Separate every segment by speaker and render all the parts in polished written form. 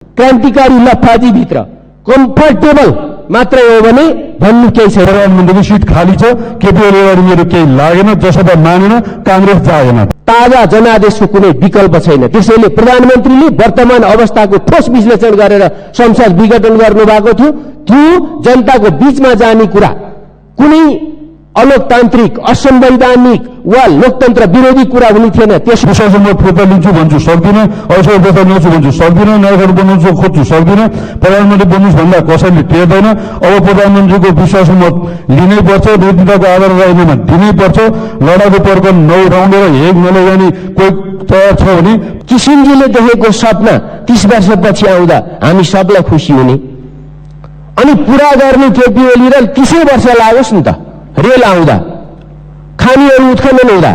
Speaker 1: क्रान्तिकारी लफाजी भित्र कम्फर्टेबल मात्रै हो भने भन्नु केही छैन।
Speaker 2: प्रधानमन्त्रीको सिट खाली छ, केपी ओलीबाट मेरो केही लागेन, जसोबाट मानेन, कांग्रेस जाएन।
Speaker 1: ताजा जनादेशको कुनै विकल्प छैन। त्यसैले प्रधानमन्त्रीले वर्तमान अवस्थाको ठोस विश्लेषण गरेर संसद विघटन गर्नुभएको थियो। त्यो जनताको बीचमा जाने कुरा कुनै अलोकतान्त्रिक, असंवैधानिक वा लोकतन्त्र विरोधी कुरा हुने थिएन।
Speaker 2: त्यस विषयमा म फिर्ता लिन्छु भन्छु सक्दिनँ, अवसर फिर्ता ल्याउँछु भन्छु सक्दिनँ, नागरिक बनाउँछु खोज्छु सक्दिनँ। प्रधानमन्त्री बन्नुहोस् भन्दा कसैले टेर्दैन। अब प्रधानमन्त्रीको विश्वास मत लिनै पर्छ, नेतृत्वको आधार राजीनामा दिनै पर्छ। लडाकु पर्क 9 राउन्ड र हेग नलैजाने कोही तयार छ भने
Speaker 1: किसिमजीले देखेको सपना 30 वर्षपछि आउँदा हामी सबलाई खुसी हुने अनि पूरा गर्ने केपी ओली र 30 वर्ष लागोस् नि त। रेल आउँदा, खानीहरू उत्खनन हुँदा,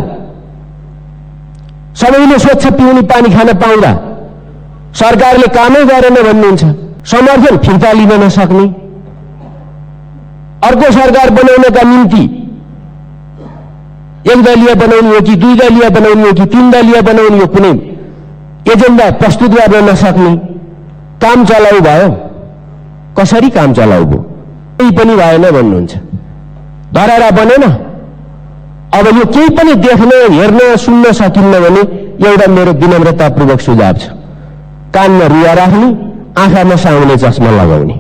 Speaker 1: सबैले स्वच्छ पिउने पानी खान पाउँदा सरकारले कामै गरेन भन्नुहुन्छ। समर्थन फिर्ता लिन नसक्ने, अर्को सरकार बनाउनका निम्ति एक दलीय बनाउनु हो कि 2 दलीय बनाउनु हो कि 3 दलीय बनाउनु हो, कुनै एजेन्डा प्रस्तुत गर्न नसक्ने। काम चलाउ भयो, कसरी काम चलाउ भयो? केही पनि भएन भन्नुहुन्छ। धरारा बनेन। अब यो केही पनि देख्न, हेर्न, सुन्न सकिन्न भने एउटा मेरो विनम्रतापूर्वक सुझाव छ, कानमा रुवा राख्ने, आँखामा साउने चस्मा लगाउने।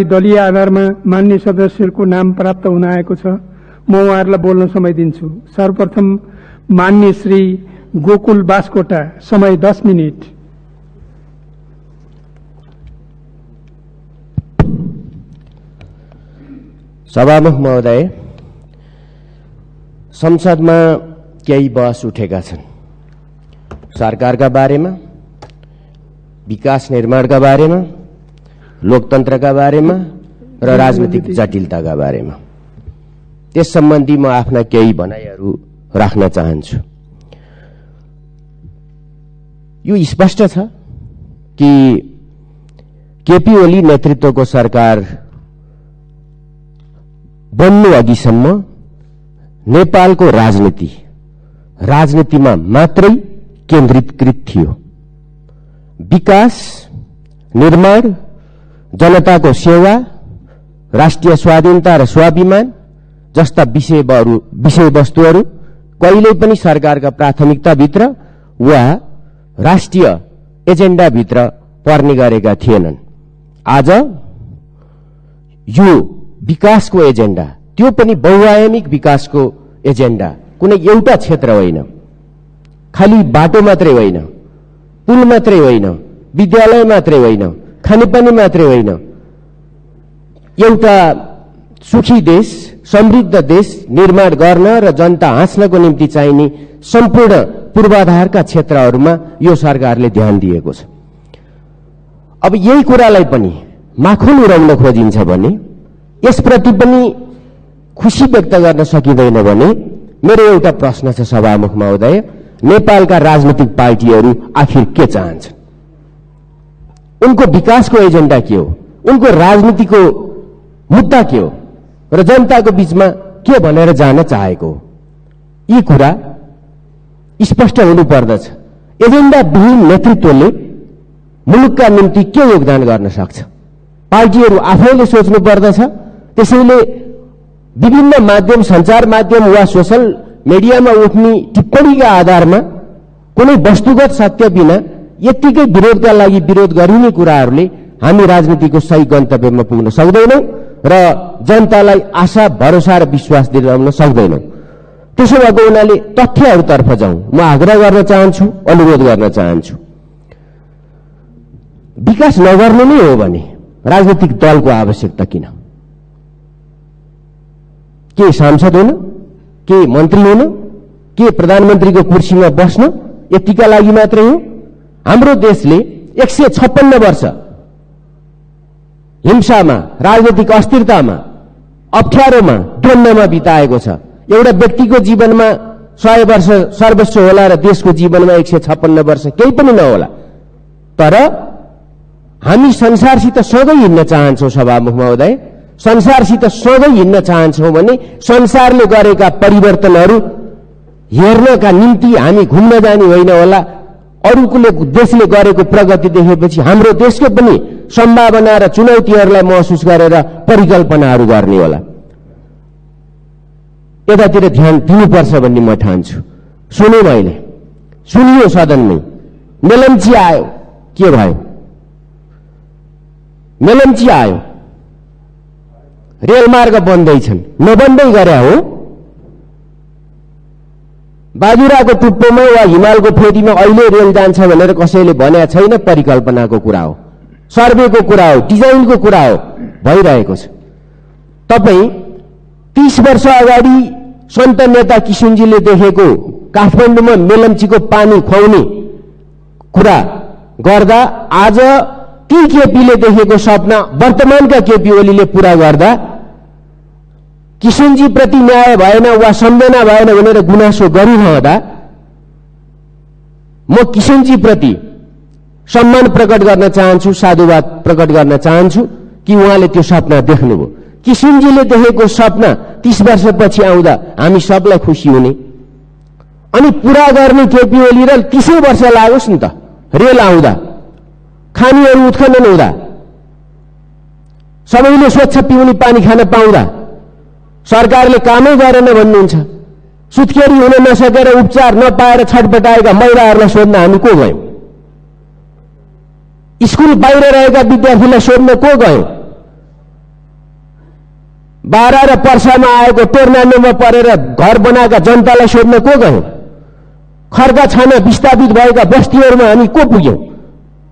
Speaker 3: दलीय आधारमा मान्य सदस्यहरूको नाम प्राप्त हुन आएको छ। म उहाँहरूलाई बोल्न समय दिन्छु। सर्वप्रथम मान्य श्री गोकुल बास्कोटा, समय 10 मिनट।
Speaker 1: सभामुख महोदय, संसदमा केही बहस उठेका छन्। सरकारका बारेमा, विकास निर्माणका बारेमा, लोकतन्त्रका बारेमा र राजनीतिक जटिलताका बारेमा। त्यस सम्बन्धी म आफ्ना केही भनाइहरू राख्न चाहन्छु। यो स्पष्ट छ कि केपी ओली नेतृत्वको सरकार बन्नु अघिसम्म नेपालको राजनीतिमा मात्रै केन्द्रीकृत थियो। विकास, निर्माण, जनताको सेवा, राष्ट्रिय स्वाधीनता र स्वाभिमान जस्ता विषयवस्तुहरू कहिल्यै पनि सरकारका प्राथमिकताभित्र वा राष्ट्रिय एजेन्डाभित्र पर्ने गरेका थिएनन्। आज यो विकासको एजेन्डा, त्यो पनि बहुआयामिक विकासको एजेन्डा कुनै एउटा क्षेत्र होइन, खालि बाटो मात्रै होइन, पुल मात्रै होइन, विद्यालय मात्रै होइन, खानेपानी मात्रै होइन। एउटा सुखी देश, समृद्ध देश निर्माण गर्न र जनता हाँस्नको निम्ति चाहिने सम्पूर्ण पूर्वाधारका क्षेत्रहरूमा यो सरकारले ध्यान दिएको छ। अब यही कुरालाई पनि माखन उडाउन खोजिन्छ भने, यसप्रति पनि खुशी व्यक्त गर्न सकिँदैन भने मेरो एउटा प्रश्न छ सभामुख महोदय, नेपालका राजनीतिक पार्टीहरू आखिर के चाहन्छन्? उनको विकासको एजेन्डा के हो? उनको राजनीतिको मुद्दा के हो? र जनताको बीचमा के भनेर जान चाहेको हो? यी कुरा स्पष्ट हुनुपर्दछ। एजेन्डा विहीन नेतृत्वले मुलुकका निम्ति के योगदान गर्न सक्छ? पार्टीहरू आफैले सोच्नु पर्दछ। त्यसैले विभिन्न माध्यम, सञ्चार माध्यम वा सोशल मिडियामा उठ्ने टिप्पणीका आधारमा कुनै वस्तुगत सत्य बिना यत्तिकै विरोधका लागि विरोध गरिने कुराहरूले हामी राजनीतिको सही गन्तव्यमा पुग्न सक्दैनौँ र जनतालाई आशा, भरोसा र विश्वास दिलाउन सक्दैनौँ। त्यसो भएको हुनाले तथ्यहरूतर्फ जाउँ। म आग्रह गर्न चाहन्छु, अनुरोध गर्न चाहन्छु। विकास नगर्नु नै हो भने राजनीतिक दलको आवश्यकता किन? के सांसद हुन, के मन्त्री हुन, के प्रधानमन्त्रीको कुर्सीमा बस्न यतिका लागि मात्रै हो? हाम्रो देशले 156 वर्ष हिंसामा, राजनीतिक अस्थिरतामा, अप्ठ्यारोमा, द्वन्द्वमा बिताएको छ। एउटा व्यक्तिको जीवनमा 100 वर्ष सर्वस्व होला र देशको जीवनमा 156 वर्ष केही पनि नहोला। तर हामी संसारसित सँगै हिँड्न चाहन्छौँ सभामुख महोदय। संसारसित सँगै हिँड्न चाहन्छौँ भने संसारले गरेका परिवर्तनहरू हेर्नका निम्ति हामी घुम्न जाने होइन होला, अरूले देशले गरेको प्रगति देखेपछि हाम्रो देशको पनि सम्भावना र चुनौतीहरूलाई महसुस गरेर परिकल्पनाहरू गर्ने होला। यतातिर ध्यान दिनुपर्छ भन्ने म ठान्छु। सुने मैले सुनियो सदनमै मेलम्ची आयो, के भयो? मेलम्ची आयो, रेलमार्ग बन्दैछन्, नबन्दै गरे हो। बाजुराको टुप्पोमा वा हिमालको फेदीमा अहिले रेल जान्छ भनेर कसैले भनेको छैन। परिकल्पनाको कुरा हो, सर्वेको कुरा हो, डिजाइनको कुरा हो, भइरहेको छ। तपाईँ 30 वर्ष अगाडि सन्त नेता किशनजीले देखेको काठमाडौँमा मेलम्चीको पानी खुवाउने कुरा गर्दा आज ती केपीले देखेको सपना वर्तमानका केपी ओलीले पूरा गर्दा किशनजी प्रति न्याय भएन वा सम्झना भएन भनेर गुनासो गरिरहँदा म किशनजी प्रति सम्मान प्रकट गर्न चाहन्छु, साधुवाद प्रकट गर्न चाहन्छु कि उहाँले त्यो सपना देख्नुभयो। किशनजीले देखेको सपना 30 वर्षपछि आउँदा हामी सबलाई खुसी हुने अनि पूरा गर्ने केपी ओली र 30 वर्ष लागोस् नि त। रेल आउँदा, खानीहरू उत्खनन हुँदा, सबैले स्वच्छ पिउने पानी खान पाउँदा सरकारले कामै गरेन भन्नुहुन्छ। सुत्केरी हुन नसकेर उपचार नपाएर छटपटाएका महिलाहरूलाई सोध्न हामी को गयौं? स्कुल बाहिर रहेका विद्यार्थीलाई सोध्न को गयौं? बारा र पर्सामा आएको टोर्नाडोमा परेर घर बनाएका जनतालाई सोध्न को गयौं? खर्का छाना विस्थापित भएका बस्तीहरूमा हामी को पुग्यौं?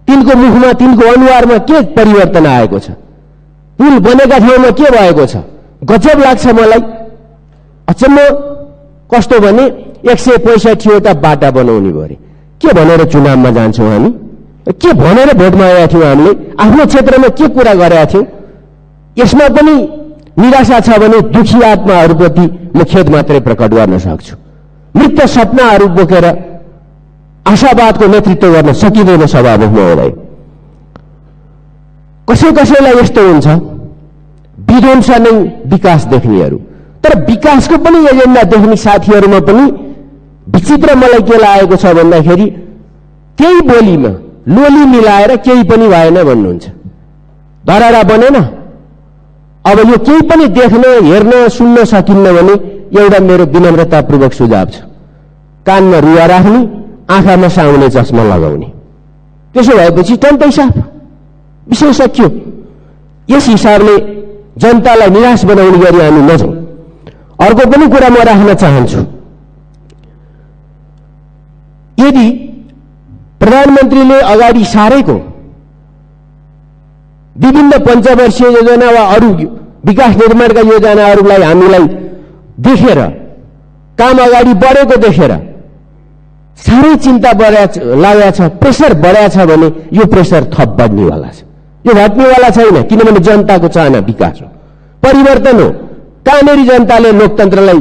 Speaker 1: तिनको मुखमा, तिनको अनुहारमा के परिवर्तन आएको छ? पुल बनेका ठाउँमा के भएको छ? गजब लाग्छ मलाई। अचम्म कस्तो भने 165वटा बाटा बनाउने भयो अरे। के भनेर चुनावमा जान्छौँ हामी? के भनेर भोट मागेका थियौँ हामीले? आफ्नो क्षेत्रमा के कुरा गरेका थियौँ? यसमा पनि निराशा छ भने दुखी आत्माहरूप्रति म खेद मात्रै प्रकट गर्न सक्छु। मृत सपनाहरू बोकेर आशावादको नेतृत्व गर्न सकिँदैन सभामुख महोदय। कसैलाई यस्तो हुन्छ विध्वंस नै विकास देख्नेहरू, तर विकासको पनि एजेन्डा देख्ने साथीहरूमा पनि विचित्र मलाई के लागेको छ भन्दाखेरि त्यही बोलीमा लोली मिलाएर केही पनि भएन भन्नुहुन्छ। धरारा बनेन। अब यो केही पनि देख्न, हेर्न, सुन्न सकिन्न भने एउटा मेरो विनम्रतापूर्वक सुझाव छ, कानमा रुवा राख्ने, आँखामा साउने चस्मा लगाउने। त्यसो भएपछि टन्टै साफ, विषय सकियो। यस हिसाबले जनतालाई निराश बनाउने गरी हामी नजाउँ। अर्को पनि कुरा म राख्न चाहन्छु। यदि प्रधानमन्त्रीले अगाडि सारेको विभिन्न पञ्चवर्षीय योजना वा अरू विकास निर्माणका योजनाहरूलाई हामीलाई देखेर, काम अगाडि बढेको देखेर साह्रै चिन्ता लागेको छ, प्रेसर बढाएको छ भने यो प्रेसर थप बढ्नेवाला छ। यो घट्नेवाला छैन, किनभने जनताको चाहना विकास हो, परिवर्तन हो। कहाँनेरि जनताले लोकतन्त्रलाई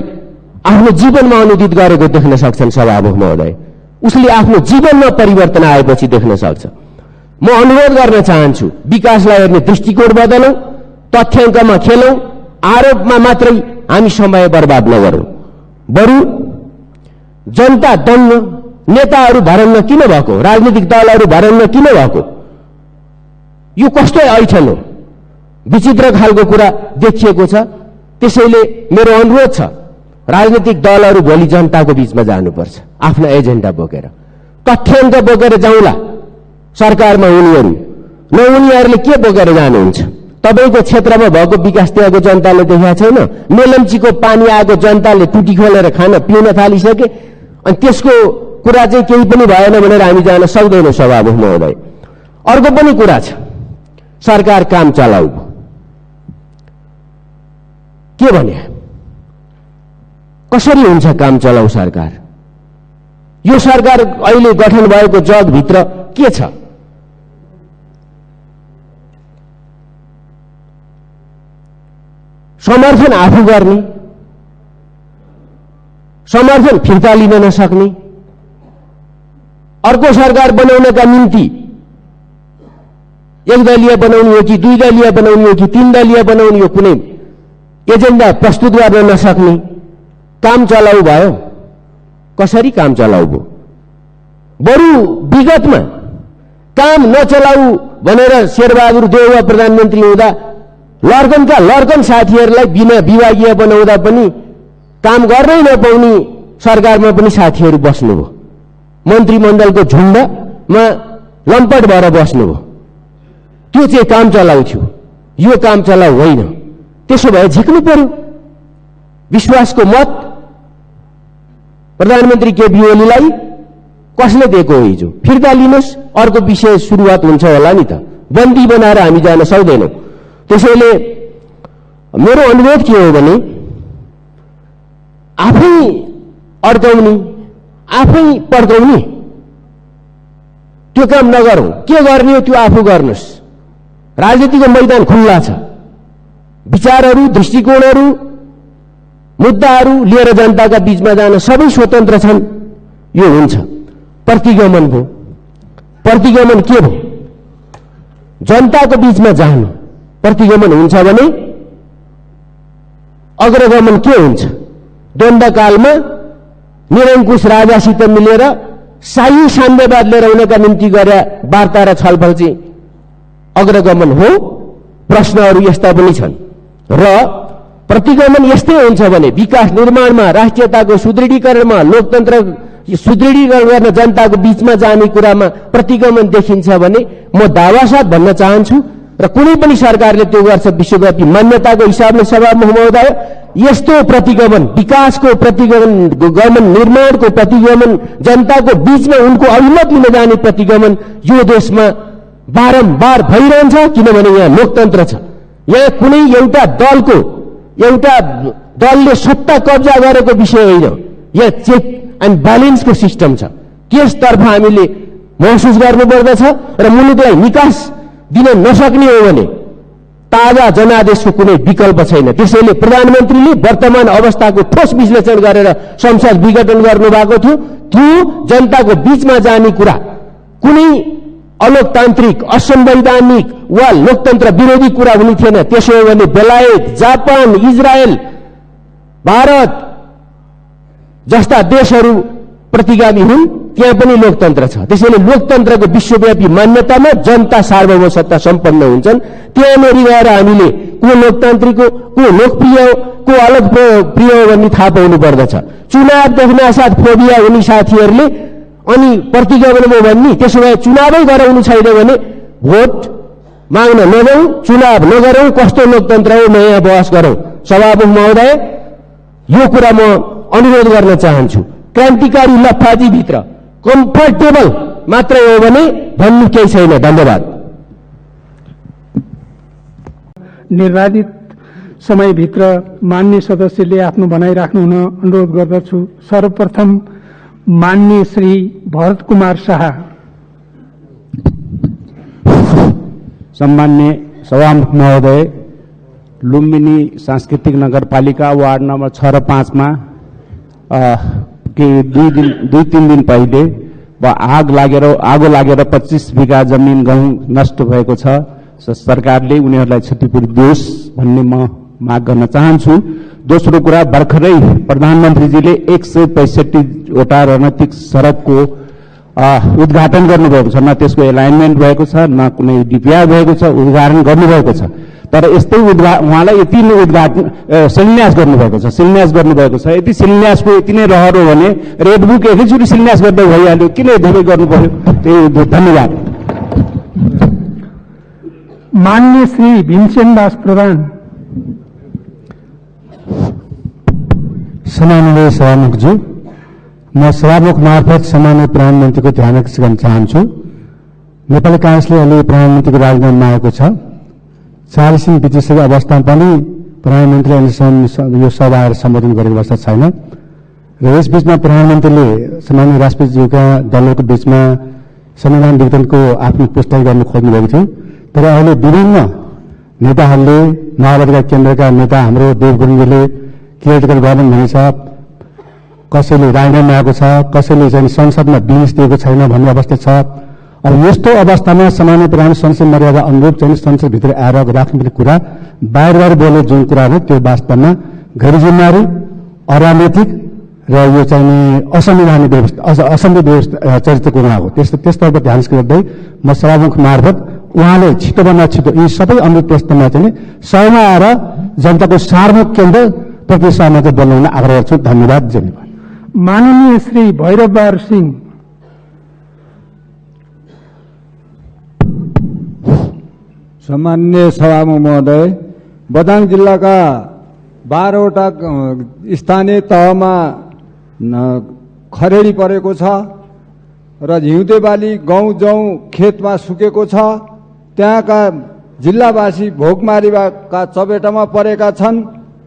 Speaker 1: आफ्नो जीवनमा अनुदित गरेको देख्न सक्छन् सभामुख महोदय। उसले आफ्नो जीवनमा परिवर्तन आएपछि देख्न सक्छ। म अनुरोध गर्न चाहन्छु, विकासलाई हेर्ने दृष्टिकोण बदलौं, तथ्याङ्कमा खेलौं, आरोपमा मात्रै हामी समय बर्बाद नगरौं। बरु जनता दङ्ग, नेताहरू भरन्न किन भएको, राजनीतिक दलहरू भरन्न किन भएको? यो कस्तो ऐठन हो? विचित्र खालको कुरा देखिएको छ। त्यसैले मेरो अनुरोध छ, राजनीतिक दलहरू भोलि जनताको बीचमा जानुपर्छ आफ्ना एजेन्डा बोकेर, तथ्याङ्क बोकेर जाउँला। सरकारमा उनीहरू नउनीहरूले के बोकेर जानुहुन्छ? तपाईँको क्षेत्रमा भएको विकास त्यहाँको जनताले देखेका छैन। मेलम्चीको पानी आएको जनताले टुटी खोलेर खान पिउन थालिसके, अनि त्यसको कुरा चाहिँ केही पनि भएन भनेर हामी जान सक्दैनौँ सभामुख महोदय। अर्को पनि कुरा छ, सरकार काम चलाऊ। के भने? कसरी हुन्छ काम चलाऊ सरकार? यो सरकार अहिले गठन भएको जगभित्र के छ? समर्थन आफू गर्ने, समर्थन फिर्ता लिन नसक्ने, अर्को सरकार बनाउनका निम्ति एक दलीय बनाउने हो कि 2 दलीय बनाउने हो कि 3 दलीय बनाउने हो, कुनै एजेन्डा प्रस्तुत गर्न नसक्ने काम चलाउ भयो। कसरी काम चलाउ भयो? बरु विगतमा काम नचलाऊ भनेर शेरबहादुर देउवा प्रधानमन्त्री हुँदा लर्कन साथीहरूलाई बिना विभागीय बनाउँदा पनि काम गर्नै नपाउने सरकारमा पनि साथीहरू बस्नुभयो, मन्त्रीमण्डलको झुण्डमा लम्पट भएर बस्नुभयो। त्यो चाहिँ काम चलाउ थियो, यो काम चलाउ होइन। त्यसो भए झिक्नु पर्यो। विश्वासको मत प्रधानमन्त्री केपी ओलीलाई कसले दिएको हो हिजो? फिर्ता लिनुहोस्, अर्को विषय सुरुवात हुन्छ होला नि त। बन्दी बनाएर हामी जान सक्दैनौँ। त्यसैले मेरो अनुरोध के हो भने आफै अड्काउने, आफै पड्काउने त्यो काम नगरौँ। के गर्ने हो त्यो आफू गर्नुहोस्। राजनीतिको मैदान खुल्ला छ। विचारहरू, दृष्टिकोणहरू, मुद्दाहरू लिएर जनताका बीचमा जान सबै स्वतन्त्र छन्। यो हुन्छ। प्रतिगमन भयो। प्रतिगमन के भयो? जनताको बीचमा जानु प्रतिगमन हुन्छ भने अग्रगमन के हुन्छ? द्वन्द्वकालमा निरङ्कुश राजासित मिलेर शाही साम्यवाद लिएर आउनका निम्ति गरे वार्ता र छलफल चाहिँ अग्रगमन हो। प्रश्नहरू यस्ता पनि छन् र प्रतिगमन यस्तै हुन्छ भने विकास निर्माणमा, राष्ट्रियताको सुदृढीकरणमा, लोकतन्त्र सुदृढीकरण गर्न जनताको बीचमा जाने कुरामा प्रतिगमन देखिन्छ भने म दावासाथ भन्न चाहन्छु र कुनै पनि सरकारले त्यो गर्छ विश्वव्यापी मान्यताको हिसाबले सभामुख महोदय, यस्तो प्रतिगमन, विकासको प्रतिगमन, निर्माणको प्रतिगमन, जनताको बीचमा उनको अभिमत लिन जाने प्रतिगमन यो देशमा बारम्बार भइरहन्छ। किनभने यहाँ लोकतन्त्र छ। यहाँ कुनै एउटा दलले सत्ता कब्जा गरेको विषय होइन। यहाँ चेक एन्ड ब्यालेन्सको सिस्टम छ। त्यसतर्फ हामीले महसुस गर्नुपर्दछ र मुलुकलाई निकास दिन नसक्ने हो भने ताजा जनादेशको कुनै विकल्प छैन। त्यसैले प्रधानमन्त्रीले वर्तमान अवस्थाको ठोस विश्लेषण गरेर संसद विघटन गर्नुभएको थियो। त्यो जनताको बीचमा जाने कुरा कुनै अलोकतान्त्रिक, असंवैधानिक वा लोकतन्त्र विरोधी कुरा हुने थिएन। त्यसो हो भने बेलायत, जापान, इजरायल, भारत जस्ता देशहरू प्रतिगामी हुन्, त्यहाँ पनि लोकतन्त्र छ। त्यसैले लोकतन्त्रको विश्वव्यापी मान्यतामा जनता सार्वभौम सत्ता सम्पन्न हुन्छन्। त्यहाँनिर गएर हामीले को लोकतान्त्रिक हो, को लोकप्रिय हो, को अलग प्रिय हो भन्ने थाहा पाउनु पर्दछ। चुनाव देख्न साथ फोबिया हुने साथीहरूले अनि प्रतिगमनमा भन्ने, त्यसो भए चुनावै गराउनु छैन भने भोट माग्न नजाउँ, चुनाव नगरौँ, कस्तो लोकतन्त्र हो, नयाँ बहस गरौँ। सभामुख महोदय, यो कुरा म अनुरोध गर्न चाहन्छु। क्रान्तिकारी लफाजीभित्र कम्फर्टेबल मात्रै हो भने भन्नु केही छैन। धन्यवाद।
Speaker 3: निर्धारित समयभित्र मान्य सदस्यले आफ्नो भनाइ राख्नु हुन अनुरोध गर्दछु। सर्वप्रथम मान्य श्री भरत कुमार शाह।
Speaker 4: सम्मान्य सभामुख महोदय, लुम्बिनी सांस्कृतिक नगरपालिका वार्ड नम्बर 6 र 5 मा दुई तीन दिन पहिले आगो लागेर 25 बिघा जमिन गहुँ नष्ट भएको छ। सरकारले उनीहरूलाई क्षतिपूर्ति दियोस् भन्ने म माग गर्न चाहन्छु। दोस्रो कुरा, भर्खरै प्रधानमन्त्रीजीले 165वटा रणनीतिक सडकको उद्घाटन गर्नुभएको छ। न त्यसको एलाइनमेन्ट भएको छ, न कुनै डिपिआर भएको छ, उद्घाटन गर्नुभएको छ। तर यस्तै उहाँलाई यति नै शिलान्यास गर्नुभएको छ। यति शिलान्यासको यति नै रहर हो भने रेड बुक एकैचोटि शिलान्यास गर्दै भइहाल्यो, किन धेरै गर्नु पर्यो? त्यही धन्यवाद।
Speaker 3: मान्य श्री भीमसेन दास प्रधान।
Speaker 5: सम्माननीय सभामुखज्यू, म सभामुख मार्फत सम्माननीय प्रधानमन्त्रीको ध्यान आकर्षित गर्न चाहन्छु। नेपाली काङ्ग्रेसले अहिले प्रधानमन्त्रीको राजधानीमा आएको छ। 40 दिन बितिसकेको अवस्थामा पनि प्रधानमन्त्री अहिलेसम्म यो सभा आएर सम्बोधन गरेको अवस्था छैन र यसबीचमा प्रधानमन्त्रीले सम्माननीय राष्ट्रपतिज्यूका दलहरूको बीचमा संविधान विघटनको आफ्नो पुष्टि गर्न खोज्नुभएको थियो। तर अहिले विभिन्न नेताहरूले, माओवादीका केन्द्रका नेता हाम्रो देव गुरुङजीले केयरटेकर गभर्मेन्ट भनेछ, कसैले राजधानीमा आएको छ, कसैले चाहिँ संसदमा बिन्स दिएको छैन भन्ने अवस्था छ। अब यस्तो अवस्थामा सामान्य प्रधान संसद मर्यादा अनुरूप चाहिँ संसदभित्र आएर राख्नुपर्ने कुरा बाहिर बोल्ने जुन कुरा हो त्यो वास्तवमा गैर जिम्मेवारी, अराजनीतिक र यो चाहिँ नि असंवैधानिक व्यवस्था असंविधानिक व्यवस्था चरित्रको उहाँ हो। त्यसतर्फ ध्यान गर्दै म सभामुख मार्फत उहाँले छिटोभन्दा छिटो यी सबै अनुरोध प्रश्नमा चाहिँ सहरमा आएर जनताको सार्वजनिक केन्द्र प्रतिष्ठामा चाहिँ बोलाउन आग्रह गर्छु। धन्यवाद। धन्यवाद।
Speaker 3: माननीय श्री भैरव बहादुर सिंह।
Speaker 6: सम्माननीय सभामुख महोदय, बझाङ जिल्लाका 12वटा स्थानीय तहमा खरेडी परेको छ र हिउँदे बाली गहुँ जौँ खेतमा सुकेको छ। त्यहाँका जिल्लावासी भोकमारीका चपेटामा परेका छन्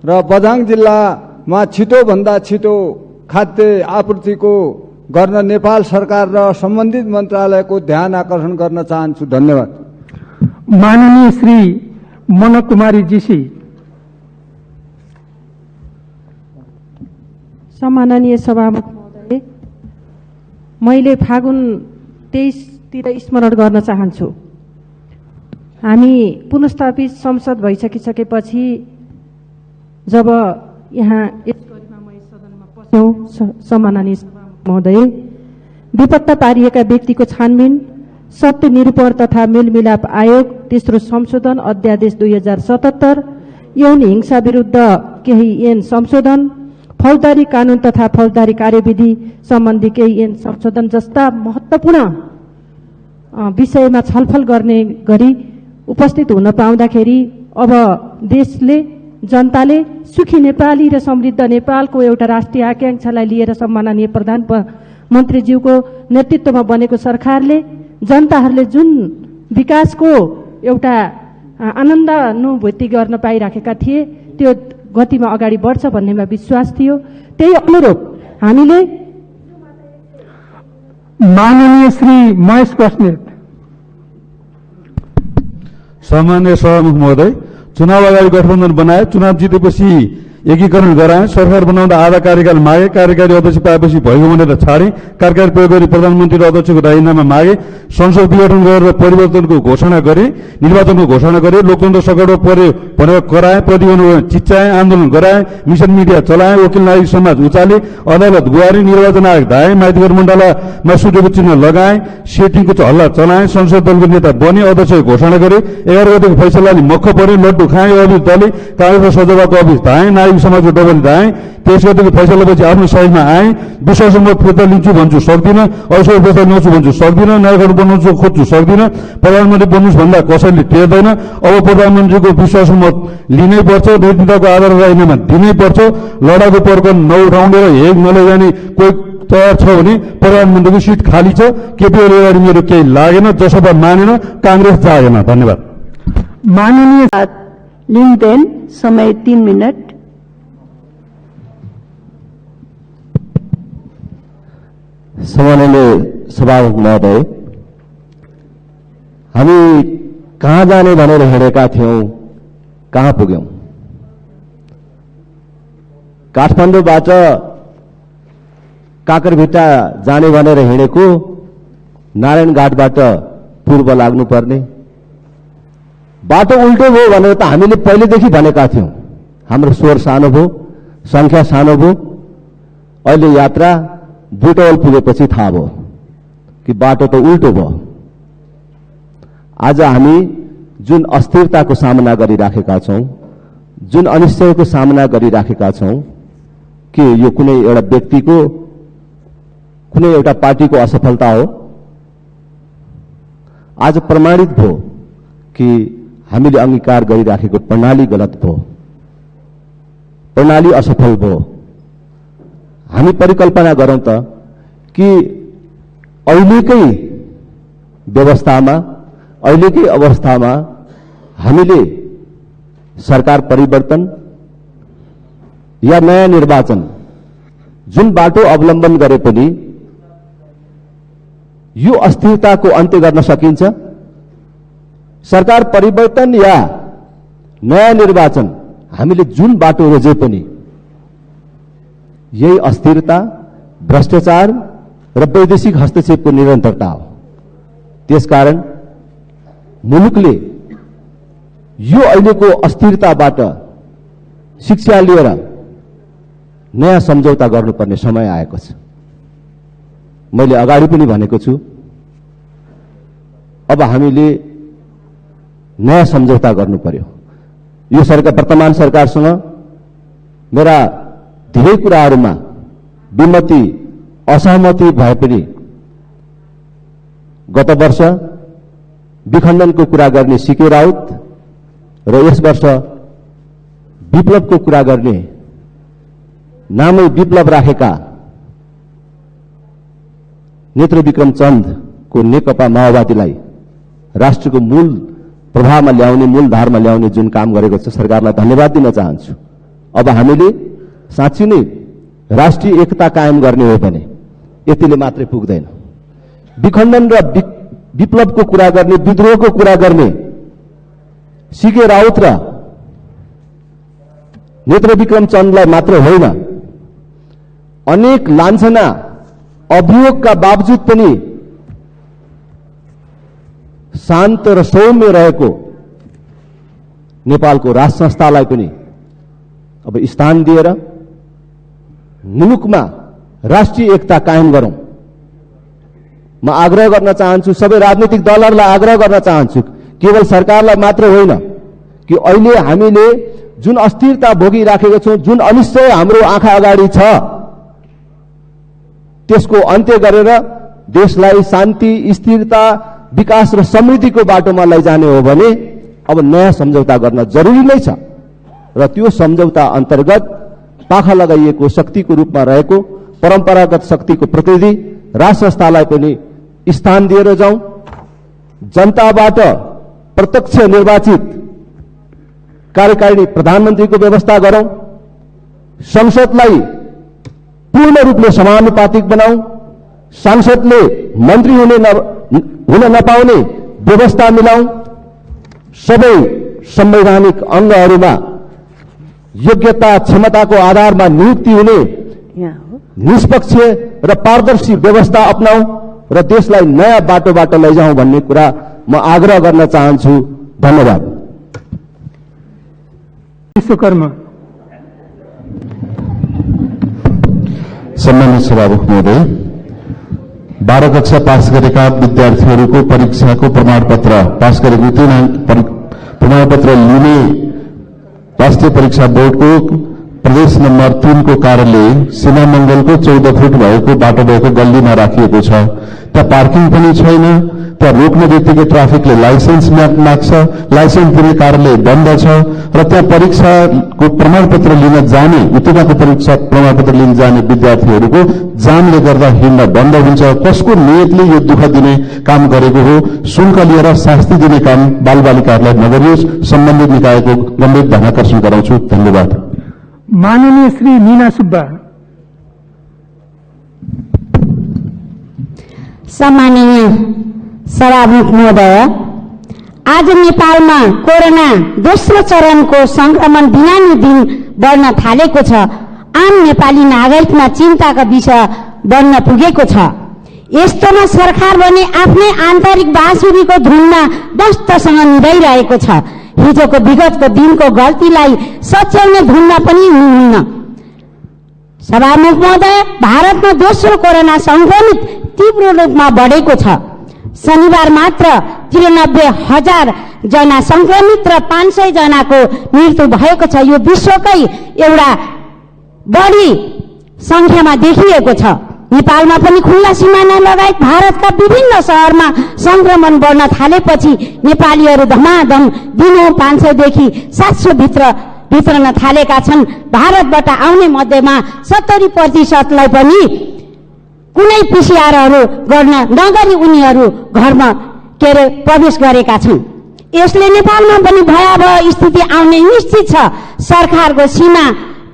Speaker 6: र बझाङ जिल्लामा छिटोभन्दा छिटो खाद्य आपूर्तिको गर्न नेपाल सरकार र सम्बन्धित मन्त्रालयको ध्यान आकर्षण गर्न चाहन्छु। धन्यवाद।
Speaker 3: माननीय श्री मनोज कुमारी जीसी।
Speaker 7: सम्माननीय सभामुख महोदय, मैले फागुन 23 स्मरण गर्न चाहन्छु। हामी पुनस्थापित संसद भइसकिसकेपछि जब यहाँ यस गरिमामय सदनमा पस्यौं, सम्माननीय सभामुख महोदय, बेपत्ता पारिएका व्यक्तिको छानबिन, सत्य निरूपण तथा मेलमिलाप आयोग, तेस्रो संशोधन अध्यादेश 2077, यौन हिंसा विरुद्ध केही ऐन संशोधन, फौजदारी कानून तथा फौजदारी कार्यविधि सम्बन्धी केही ऐन संशोधन जस्ता महत्त्वपूर्ण विषयमा छलफल गर्ने गरी उपस्थित हुन पाउँदाखेरि अब देशले, जनताले सुखी नेपाली र समृद्ध नेपालको एउटा राष्ट्रिय आकांक्षालाई लिएर सम्माननीय प्रधानमन्त्रीज्यूको नेतृत्वमा बनेको सरकारले जनताहरूले जुन विकासको एउटा आनन्दानुभूति गर्न पाइराखेका थिए त्यो गतिमा अगाडि बढ्छ भन्नेमा विश्वास थियो। त्यही अनुरूप हामीले
Speaker 3: माननीय श्री महेश बस्नेत।
Speaker 2: सामान्य सभामुख महोदय, चुनाव अगाडि गठबन्धन बनाए, चुनाव जितेपछि एकीकरण गराए, सरकार बनाउँदा आधा कार्यकाल मागे, कार्यकारी अध्यक्ष पाएपछि भएको भनेर छाडे, कार्यकारी प्रयोग गरी प्रधानमन्त्री र अध्यक्षको राजीनामा मागे, संसद विघटन गरेर परिवर्तनको घोषणा गरे, निर्वाचनको घोषणा गरे, लोकतन्त्र सङ्कटमा पर्यो भनेर कराए, प्रतिबन्ध चिच्चाए, आन्दोलन गराए, मिसन मिडिया चलाए, वकिल नागरिक समाज उचाले, अदालत गुहारे, निर्वाचन आयोग धाए, माइतीघर मण्डलामा सूर्यको चिन्ह लगाए, सेटिङको हल्ला चलाए, संसद दलको नेता बने, अध्यक्ष घोषणा गरे, 11 गतेको फैसलाले मक्ख परे, लड्डु खाए, अभिज दले, काङ्ग्रेस र सजवाको अभिज धाए, समाजको डबल धाए, 23 गतेको फैसलापछि आफ्नो साइडमा आए, विश्वास मत फिर्ता लिन्छु भन्छु सक्दिनँ, अवसर फिर्ता ल्याउँछु भन्छु सक्दिनँ, नागरिक बनाउँछु खोज्छु सक्दिनँ, प्रधानमन्त्री बन्नुहोस् भन्दा कसैले टेर्दैन, अब प्रधानमन्त्रीको विश्वास मत लिनै पर्छ, नेतृत्वको आधार राजीनामा दिनै पर्छ, लडाकु पर्क नउठाउने र हेग नलैजाने कोही तयार छ भने प्रधानमन्त्रीको सिट खाली छ। केपी ओली अगाडि मेरो केही लागेन, जसपा मानेन, काङ्ग्रेस जागेन। धन्यवाद।
Speaker 3: माननीय
Speaker 8: लिङ्कदेन, समय 3 मिनट।
Speaker 1: सम्माननीय सभामुख महोदय, हामी कहाँ जाने भनेर हिँडेका थियौं, कहाँ पुग्यौं? काठमाडौँबाट काकरभिट्टा जाने भनेर हिँडेको नारायणघाटबाट पूर्व लाग्नुपर्ने, बाटो उल्टो भयो भनेर त हामीले पहिलेदेखि भनेका थियौं। हाम्रो स्वर सानो भयो, संख्या सानो भयो। अहिले यात्रा बुटवल पुगेपछि थाहा भयो कि बाटो त उल्टो भयो। आज हामी जुन अस्थिरताको सामना गरिराखेका छौं, जुन अनिश्चयको सामना गरिराखेका छौं, कि यो कुनै एउटा व्यक्तिको, कुनै एउटा पार्टीको असफलता हो, आज प्रमाणित भयो कि हामीले अंगीकार गरिराखेको प्रणाली गलत भयो, प्रणाली असफल भयो। हामी परिकल्पना गरौं त कि अहिलेकै व्यवस्थामा, अहिलेकै अवस्थामा हामीले सरकार परिवर्तन या नयाँ निर्वाचन जुन बाटो अवलम्बन गरे पनि यो अस्थिरताको अन्त्य गर्न सकिन्छ। सरकार परिवर्तन या नयाँ निर्वाचन हामीले जुन बाटो रोजे पनि यही अस्थिरता, भ्रष्टाचार र वैदेशिक हस्तक्षेपको निरन्तरता हो। त्यसकारण मुलुकले यो अहिलेको अस्थिरताबाट शिक्षा लिएर
Speaker 9: नयाँ सम्झौता गर्नुपर्ने समय आएको छ। मैले अगाडि पनि भनेको छु, अब हामीले नयाँ सम्झौता गर्नु पर्यो। यो सरकार, वर्तमान सरकारसँग मेरा धेरै कुराहरूमा विमति असहमति भए पनि गत वर्ष विखण्डनको कुरा गर्ने सीके राउत र यस वर्ष विप्लवको कुरा गर्ने नामै विप्लव राखेका नेत्रविक्रम चन्दको नेकपा माओवादीलाई राष्ट्रको मूल प्रभावमा ल्याउने, मूल धारमा ल्याउने जुन काम गरेको छ, सरकारलाई धन्यवाद दिन चाहन्छु। अब हामीले साँच्चै नै राष्ट्रिय एकता कायम गर्ने हो भने यतिले मात्रै पुग्दैन। विखण्डन र विप्लवको कुरा गर्ने, विद्रोहको कुरा गर्ने सीके राउत र नेत्रविक्रम चन्दलाई मात्र होइन, अनेक लान्छना अभियोगका बावजुद पनि शान्त र सौम्य रहेको नेपालको राज संस्थालाई पनि अब स्थान दिएर मुलुकमा राष्ट्रिय एकता कायम गरौं। म आग्रह गर्न चाहन्छु, सबै राजनीतिक दलहरूलाई आग्रह गर्न चाहन्छु, केवल सरकारलाई मात्र होइन, कि अहिले हामीले जुन अस्थिरता भोगिराखेका छौं, जुन अनिश्चय हाम्रो आँखा अगाडि छ, त्यसको अन्त्य गरेर देशलाई शान्ति, स्थिरता, विकास र समृद्धिको बाटोमा लैजाने हो भने अब नयाँ सम्झौता गर्न जरुरी नै छ। र त्यो सम्झौता अन्तर्गत पाखा लगाइएको शक्तिको रूपमा रहेको परम्परागत शक्तिको प्रतिनिधि राज संस्थालाई पनि स्थान दिएर जाउँ, जनताबाट प्रत्यक्ष निर्वाचित कार्यकारिणी प्रधानमन्त्रीको व्यवस्था गरौं, संसदलाई पूर्ण रूपले समानुपातिक बनाऊ, सांसदले मन्त्री हुन नपाउने व्यवस्था मिलाऊ, सबै संवैधानिक अंगहरूमा योग्यता क्षमताको आधारमा नियुक्ति हुने निष्पक्ष र पारदर्शी व्यवस्था अपनाऊ र देशलाई नयाँ बाटोबाट लैजाउँ भन्ने कुरा म आग्रह गर्न चाहन्छु। धन्यवाद।
Speaker 3: विश्वकर्मा।
Speaker 2: सम्मानित सभामुख महोदय, 12 कक्षा पास गरेका विद्यार्थीहरूको परीक्षाको प्रमाणपत्र पास गरेको प्रमाणपत्र लिने राष्ट्रिय परीक्षा बोर्डको प्रदेश नम्बर 3 को कार्यालय सीमा मंगलको 14 फुट भएको बाटो भएको गल्लीमा राखिएको छ। त्यहाँ पार्किङ पनि छैन। त्यहाँ रोक्ने बित्तिकै ट्राफिकले लाइसेन्स माग्छ, लाइसेन्स दिने कार्यालय बन्द छ र त्यहाँ परीक्षाको प्रमाणपत्र लिन जाने, उत्तीर्णको परीक्षा प्रमाणपत्र लिन जाने विद्यार्थीहरूको जामले गर्दा हिँड्न बन्द हुन्छ। कसको नियतले यो दुःख दिने काम गरेको हो? शुल्क लिएर शास्ति दिने काम बालबालिकाहरूलाई नगरियोस्। सम्बन्धित निकायको गम्भीर ध्यानाकर्षण गराउँछु। धन्यवाद।
Speaker 3: माननीय श्री मीना सुब्बा।
Speaker 10: सम्माननीय सभामुख महोदय, आज नेपालमा कोरोना दोस्रो चरणको संक्रमण दिनानुदिन बढ्न थालेको छ। आम नेपाली नागरिकमा चिन्ताका विषय बन्न पुगेको छ। यस्तोमा सरकार भने आफ्नै आन्तरिक बाँसुरीको धुनमा दस्तसँग निभाइरहेको छ। हिजोको विगतको दिनको गल्तीलाई सच्याउने धुनमा पनि हुनुहुन्न। सभामुख महोदय, भारतमा दोस्रो कोरोना संक्रमित तीव्र रूपमा बढेको छ। शनिबार मात्र 93,000 जना संक्रमित र 500 जनाको मृत्यु भएको छ। यो विश्वकै एउटा बढी संख्यामा देखिएको छ। नेपालमा पनि खुल्ला सिमाना लगायत भारतका विभिन्न शहरमा संक्रमण बढ्न थालेपछि नेपालीहरू धमाधम दिनौं 500 देखि 700 भित्रन थालेका छन्। भारतबाट आउने मध्येमा 70% पनि कुनै पीसीआरहरू गर्न नगरी उनीहरू घरमा प्रवेश गरेका छन्। यसले नेपालमा पनि भयावह स्थिति आउने निश्चित छ। सरकारको सीमा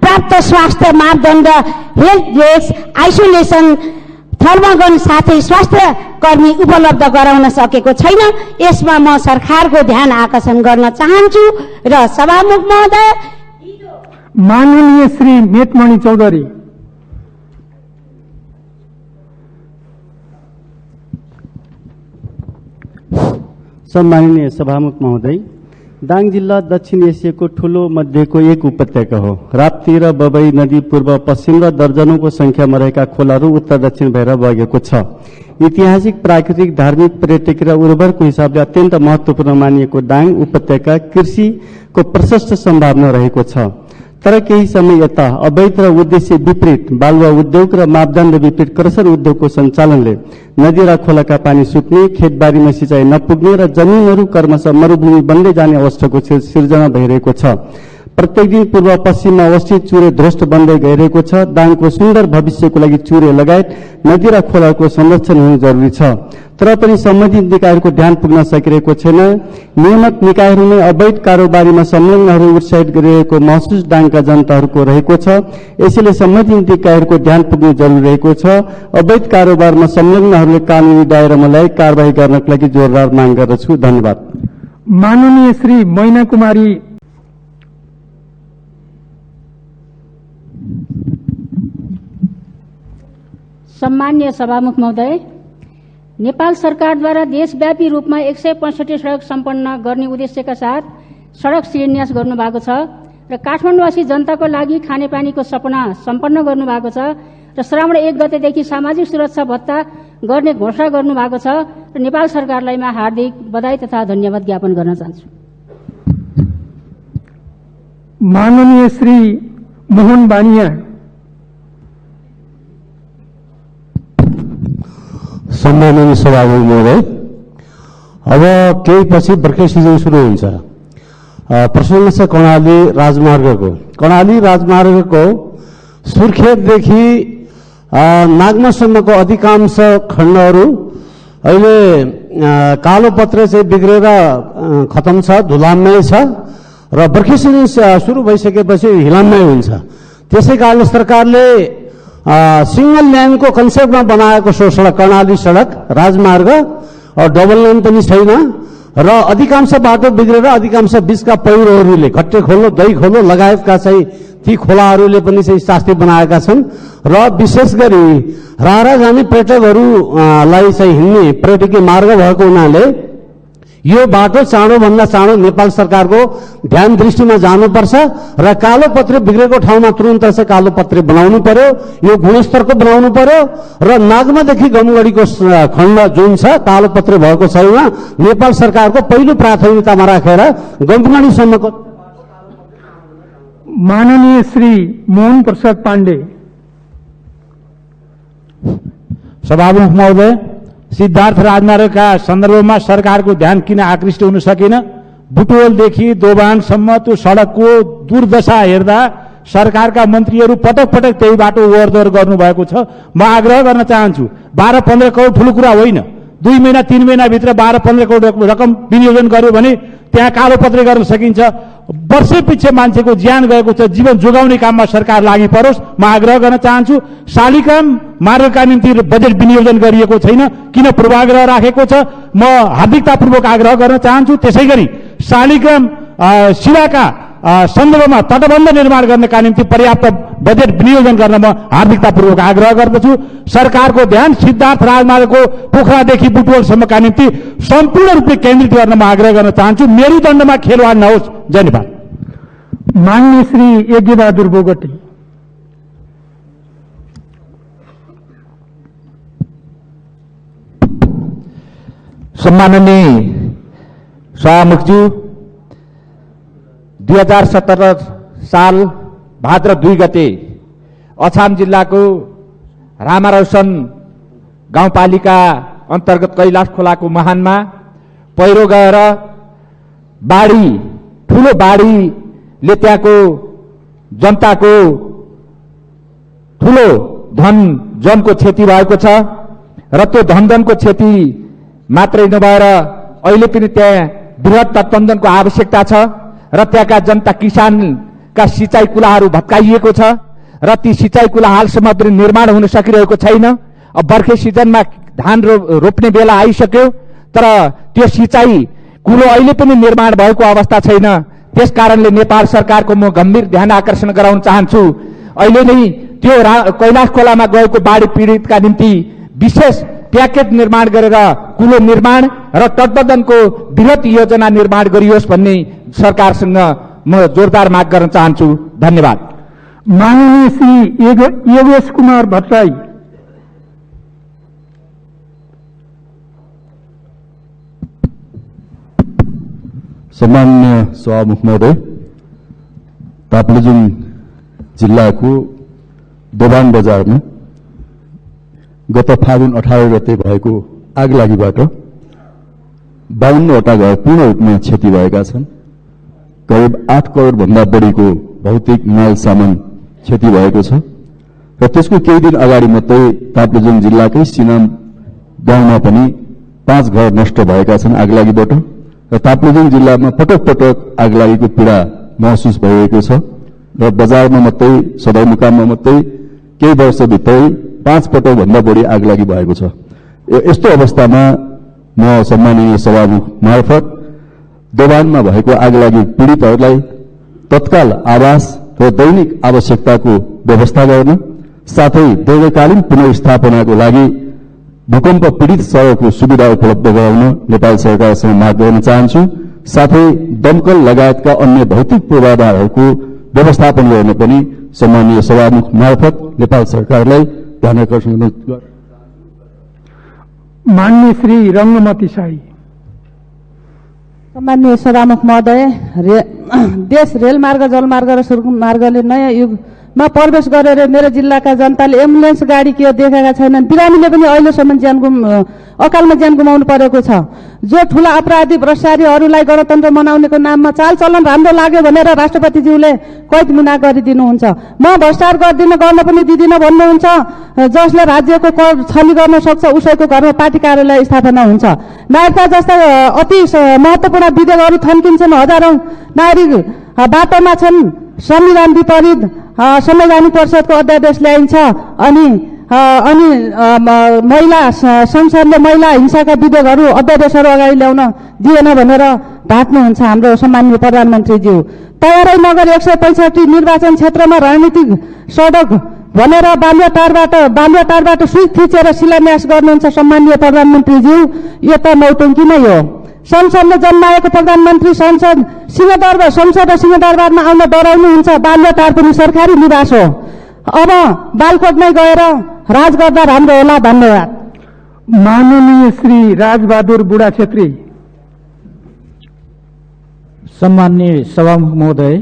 Speaker 10: प्राप्त स्वास्थ्य मापदण्ड, हेल्थ डेस्क, आइसोलेसन, थर्मोगन साथै स्वास्थ्य कर्मी उपलब्ध गराउन सकेको छैन। यसमा म सरकारको ध्यान आकर्षण गर्न चाहन्छु। र सभामुख महोदय,
Speaker 3: माननीय श्री मेटमणि चौधरी।
Speaker 11: सम्माननीय सभामुख महोदय, दाङ जिल्ला दक्षिण एसियाको ठूलो मध्येको एक उपत्यका हो। राप्ती र बबई नदी पूर्व पश्चिम र दर्जनौंको संख्यामा रहेका खोलाहरू उत्तर दक्षिण भएर बगेको छ। ऐतिहासिक, प्राकृतिक, धार्मिक, पर्यटकीय र उर्वरको हिसाबले अत्यन्त महत्वपूर्ण मानिएको दाङ उपत्यका कृषिको प्रशस्त सम्भावना रहेको छ। तर केही समय यता अवैध र उद्देश्य विपरीत बालुवा उद्योग र मापदण्ड विपरीत क्रसर उद्योगको सञ्चालनले नदी र खोलाका पानी सुक्ने, खेतबारीमा सिँचाइ नपुग्ने र जमिनहरू क्रमशः मरुभूमि बन्दै जाने अवस्थाको सिर्जना भइरहेको छ। प्रत्येक दिन पूर्व पश्चिममा अवस्थित चुरे ध्वस्त बन्दै गइरहेको छ। दाङको सुन्दर भविष्यको लागि चुरे लगायत नदी र खोलाको संरक्षण हुनु जरुरी छ। तर पनि सम्बन्धित निकायहरूको ध्यान पुग्न सकिरहेको छैन। नियामक निकायहरू नै अवैध कारोबारीमा संलग्नहरू उत्साहित गरिरहेको महसुस दाङका जनताहरूको रहेको छ। यसैले सम्बन्धित निकायहरूको ध्यान पुग्नु जरुरी रहेको छ। अवैध कारोबारमा संलग्नहरूले कानूनी दायरामा ल्याई कारवाही गर्नका लागि जोरदार माग गर्दछु। धन्यवाद।
Speaker 3: माननीय श्री मैना कुमारी।
Speaker 12: सम्मान्य सभामुख महोदय, नेपाल सरकारद्वारा देशव्यापी रूपमा 165 सड़क सम्पन्न गर्ने उद्देश्यका साथ सड़क शिलान्यास गर्नुभएको छ र काठमाडौँवासी जनताको लागि खानेपानीको सपना सम्पन्न गर्नुभएको छ र श्रावण 1 गतेदेखि सामाजिक सुरक्षा भत्ता गर्ने घोषणा गर्नुभएको छ र नेपाल सरकारलाई म हार्दिक बधाई तथा धन्यवाद ज्ञापन गर्न चाहन्छु।
Speaker 3: माननीय श्री मोहन बानिया।
Speaker 13: सम्माननीय सभामुख महोदय, अब केही पछि बर्खे सिजन सुरु हुन्छ। प्रसङ्ग छ कर्णाली राजमार्गको। कर्णाली राजमार्गको सुर्खेतदेखि नागमासम्मको अधिकांश खण्डहरू अहिले कालोपत्रे चाहिँ बिग्रेर खतम छ, धुलामय छ र बर्खे सिजन सुरु भइसकेपछि हिलामय हुन्छ। त्यसै कारणले सरकारले सिंगल लेनको कन्सेप्टमा बनाएको सो सडक कर्णाली सडक राजमार्ग डबल लेन पनि छैन र अधिकांश बाटो बिग्रेर अधिकांश बीचका पहिरोहरूले घट्टे खोलो, दही खोलो लगायतका चाहिँ ती खोलाहरूले पनि चाहिँ शास्ति बनाएका छन् र विशेष गरी रारा जाने पर्यटकहरूलाई चाहिँ हिँड्ने पर्यटकीय मार्ग भएको हुनाले यो बाटो चाँडोभन्दा चाँडो नेपाल सरकारको ध्यान दृष्टिमा जानुपर्छ र कालोपत्रे बिग्रेको ठाउँमा तुरन्त चाहिँ कालोपत्रे बनाउनु पर्यो। यो गुणस्तरको बनाउनु पर्यो र नागमादेखि गमगढीको खण्ड जुन छ कालोपत्रे भएको छैन, नेपाल सरकारको पहिलो प्राथमिकतामा राखेर गमगढीसम्मको।
Speaker 3: माननीय श्री मोहन प्रसाद पाण्डे।
Speaker 14: सभामुख महोदय, सिद्धार्थ राजमार्गका सन्दर्भमा सरकारको ध्यान किन आकृष्ट हुन सकेन? बुटवलदेखि दोभानसम्म त्यो सडकको दुर्दशा हेर्दा सरकारका मन्त्रीहरू पटक पटक त्यही बाटो ओहोरदोहोर गर्नुभएको छ। म आग्रह गर्न चाहन्छु, 12-15 करोड ठूलो कुरा होइन। 2 महिना 3 महिनाभित्र 12-15 करोड रकम विनियोजन गर्यो भने त्यहाँ कालोपत्रे गर्न सकिन्छ। वर्षै पछि मान्छेको ज्यान गएको छ, जीवन जोगाउने काममा सरकार लागि परोस्। म आग्रह गर्न चाहन्छु, शालिग्राम मार्गका निम्ति बजेट विनियोजन गरिएको छैन, किन पूर्वाग्रह राखेको छ? म हार्दिकतापूर्वक आग्रह गर्न चाहन्छु। त्यसै गरी शालिग्राम शिलाका सन्दर्भमा तटबन्ध निर्माण गर्नका निम्ति पर्याप्त बजेट विनियोजन गर्न म हार्दिकतापूर्वक आग्रह गर्दछु। सरकारको ध्यान सिद्धार्थ राजमार्गको पोखरादेखि बुटवलसम्मका निम्ति सम्पूर्ण रूपले केन्द्रित गर्न म आग्रह गर्न चाहन्छु। मेरुदण्डमा खेलवाड नहोस्। धन्यवाद।
Speaker 3: मान्य श्री यज्ञबहादुर बोगटी।
Speaker 15: सम्माननीय सभामुखज्यू, 2017 साल भाद्र 2 गते अछाम जिल्लाको रामारौसन गाउँपालिका अन्तर्गत कैलाश खोलाको मुहानमा पहिरो गएर ठूलो बाढीले त्यहाँको जनताको ठूलो धन जनको क्षति भएको छ र त्यो धनजनको क्षति मात्रै नभएर अहिले पनि त्यहाँ बृहत तटबन्धनको आवश्यकता छ र त्यहाँका जनता किसानका सिँचाइ कुलाहरू भत्काइएको छ र ती सिँचाइ कुला हालसम्म पनि निर्माण हुन सकिरहेको छैन। अब बर्खे सिजनमा धान रोप्ने बेला आइसक्यो तर त्यो सिँचाइ कुलो अहिले पनि निर्माण भएको अवस्था छैन। त्यसकारणले नेपाल सरकारको म गम्भीर ध्यान आकर्षण गराउन चाहन्छु। अहिले नै त्यो कैलाश खोलामा गएको बाढी पीडितका निम्ति विशेष प्याकेज निर्माण गरेर कुलो निर्माण र तटबन्धनको बृहत योजना निर्माण गरियोस् भन्ने सरकारसँग म जोरदार माग गर्न चाहन्छु। धन्यवाद।
Speaker 3: माननीय श्री योगेश कुमार भट्टराई।
Speaker 2: सम्माननीय सभामुख महोदय, ताप्लेजुङ जिल्लाको दोभान बजारमा गत फागुन 18 गते भएको आगलागीबाट 52वटा घर पूर्ण रूपमा क्षति भएका छन्। करिब 8 करोड भन्दा बढीको भौतिक माल सामान क्षति भएको छ र त्यसको केही दिन अगाडि मात्रै ताप्लेजुङ जिल्लाकै सिनाम गाउँमा पनि 5 घर नष्ट भएका छन् आगलागीबाट र ताप्लेजुङ जिल्लामा पटक पटक आगलागीको पीडा महसुस भइरहेको छ र बजारमा मात्रै सदरमुकाममा मात्रै केही वर्षभित्रै 5 पटक भन्दा बढी आगलागी भएको छ। यस्तो अवस्थामा म सम्माननीय सभामुख मार्फत दोभानमा भएको आगलागी पीडितहरूलाई तत्काल आवास र दैनिक आवश्यकताको व्यवस्था गर्न साथै दीर्घकालीन पुनर्स्थापनाको लागि भूकम्प पीडित सड़कको सुविधा उपलब्ध गराउन नेपाल सरकारसँग माग गर्न चाहन्छु। साथै दमकल लगायतका अन्य भौतिक पूर्वाधारहरूको व्यवस्थापन गर्न पनि सम्माननीय सभामुख मार्फत नेपाल सरकारलाई ध्यान आकर्षण गर्न।
Speaker 3: माननीय श्री रंगमती शाही।
Speaker 16: सम्माननीय सभामुख महोदय, देश रेलमार्ग जलमार्ग र सडक मार्गले नयाँ युगमा प्रवेश गरेर मेरो जिल्लाका जनताले एम्बुलेन्स गाडी के देखेका छैनन्। बिरामीले पनि अहिलेसम्म अकालमा ज्यान गुमाउनु परेको छ। जो ठूला अपराधी भ्रष्टाचारीहरूलाई गणतन्त्र मनाउनेको नाममा चाल चलन राम्रो लाग्यो भनेर राष्ट्रपतिज्यूले कैद मुना गरिदिनुहुन्छ। म भ्रष्टाचार गर्दिन, गर्न पनि दिदिन भन्नुहुन्छ। जसले राज्यको कर छली गर्न सक्छ उसैको घरमा पार्टी कार्यालय स्थापना हुन्छ। नागरिकता जस्ता अति महत्वपूर्ण विधेयकहरू थन्किन्छन्। हजारौं नागरिक बाटोमा छन्। संविधान विपरीत संवैधानिक परिषदको अध्यादेश ल्याइन्छ अनि महिला संसदले महिला हिंसाका विधेयकहरू अध्यादेशहरू अगाडि ल्याउन दिएन भनेर ढाँट्नुहुन्छ हाम्रो सम्माननीय प्रधानमन्त्रीज्यू। तयारै नगर 165 निर्वाचन क्षेत्रमा रणनीतिक सडक भनेर बाल्यटारबाट सुई थिचेर शिलान्यास गर्नुहुन्छ सम्माननीय प्रधानमन्त्रीज्यू। यो त नौटंकी नै हो। संसदले जन्माएको प्रधानमन्त्री संसद र सिंहदरबारमा आउन डराउनुहुन्छ। बाल्यटार पनि सरकारी निवास हो। अब बालकोटमै गएर राज गर्दा राम्रो होला। धन्यवाद।
Speaker 3: माननीय श्री राजबहादुर बुढा छेत्री।
Speaker 14: सम्माननीय सभामुख महोदय,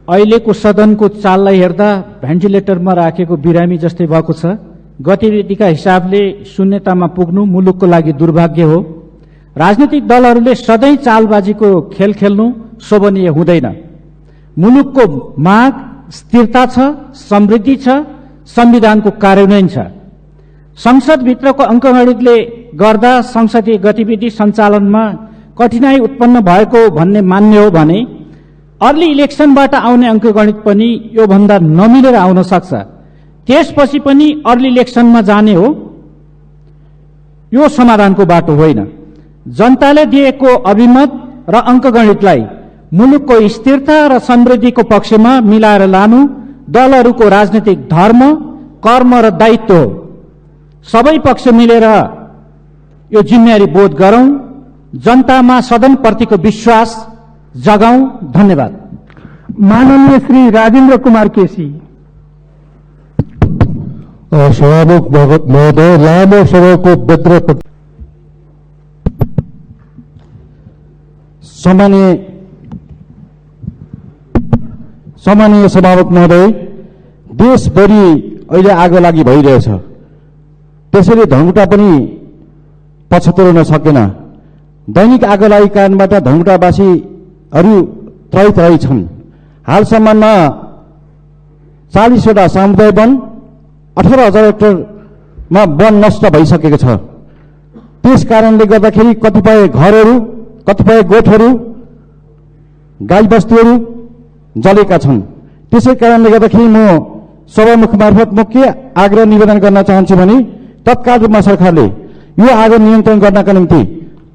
Speaker 14: अहिलेको सदनको चाललाई हेर्दा भेन्टिलेटरमा राखेको बिरामी जस्तै भएको छ। गतिविधिका हिसाबले शून्यतामा पुग्नु मुलुकको लागि दुर्भाग्य हो। राजनीतिक दलहरूले सधैँ चालबाजीको खेल खेल्नु शोभनीय हुँदैन। मुलुकको माग स्थिरता छ, समृद्धि छ, संविधानको कार्यान्वयन छ। संसदभित्रको अंकगणितले गर्दा संसदीय गतिविधि सञ्चालनमा कठिनाई उत्पन्न भएको भन्ने मान्य हो भने अर्ली इलेक्सनबाट आउने अंकगणित पनि योभन्दा नमिलेर आउन सक्छ। त्यसपछि पनि अर्ली इलेक्सनमा जाने हो। यो समाधानको बाटो होइन। जनताले दिएको अभिमत र अंकगणितलाई मुलुकको स्थिरता र समृद्धिको पक्षमा मिलाएर लानु दलहरूको राजनीतिक धर्म, कर्म र दायित्व हो। सबै पक्ष मिलेर यो जिम्मेवारी बोध गरौं। जनतामा सदनप्रतिको विश्वास जगाउँ। धन्यवाद।
Speaker 3: माननीय श्री राजेन्द्र कुमार केसी।
Speaker 5: सभामुख महोदय, लामो समयको व्यग्र
Speaker 4: सम्मानीय सभामुख महोदय, देशभरि अहिले आगो लागि भइरहेछ। त्यसैले धनकुटा पनि पछुतो सकेन। दैनिक आगो लागि कारणबाट धनकुटावासीहरू त्राही छन्। हालसम्ममा 40वटा सामुदाय वन, 18,000 हेक्टरमा वन नष्ट भइसकेको छ। त्यस कारणले गर्दाखेरि कतिपय घरहरू, कतिपय गोठहरू, गाईबस्तुहरू जलेका छन्। त्यसै कारणले गर्दाखेरि म सभामुख मार्फत म के आग्रह निवेदन गर्न चाहन्छु भने तत्काल रूपमा सरकारले यो आगो नियन्त्रण गर्नका निम्ति